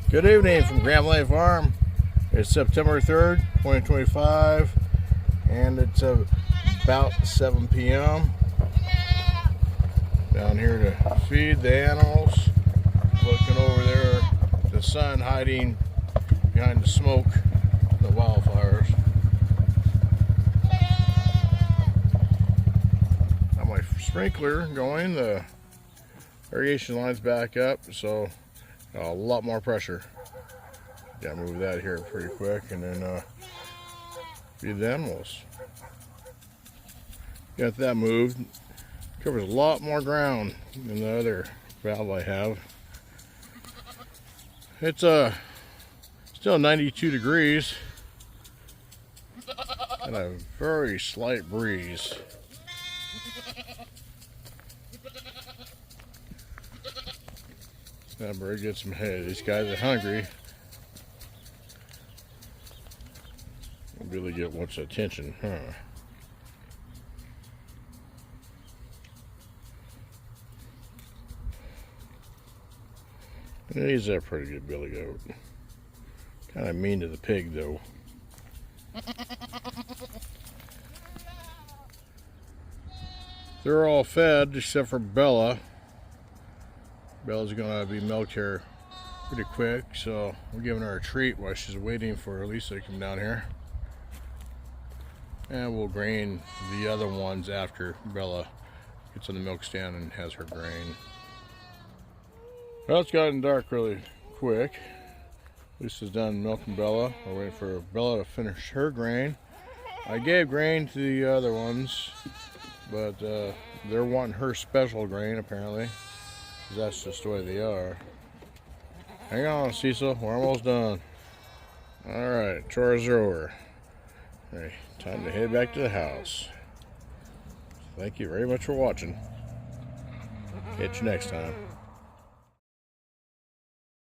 Good evening from Grand Lake Farm. It's September 3rd, 2025, and it's about 7 p.m. Down here to feed the animals. Looking over there, the sun hiding behind the smoke, the wildfires. Got my sprinkler going. The irrigation line's back up, so a lot more pressure. Gotta move that here pretty quick and then feed the animals. Got that moved. Covers a lot more ground than the other valve I have. It's still 92 degrees and a very slight breeze. That bird gets some hay. These guys are hungry. Really get much attention, huh? He's a pretty good billy goat. Kind of mean to the pig, though. They're all fed except for Bella. Bella's gonna be milked here pretty quick, so we're giving her a treat while she's waiting for Lisa to come down here. And we'll grain the other ones after Bella gets on the milk stand and has her grain. Well, it's gotten dark really quick. Lisa's done milking Bella. We're waiting for Bella to finish her grain. I gave grain to the other ones, but they're wanting her special grain apparently. That's just the way they are. Hang on, Cecil, we're almost done. Alright, chores are over. Hey, time to head back to the house. Thank you very much for watching. Catch you next time.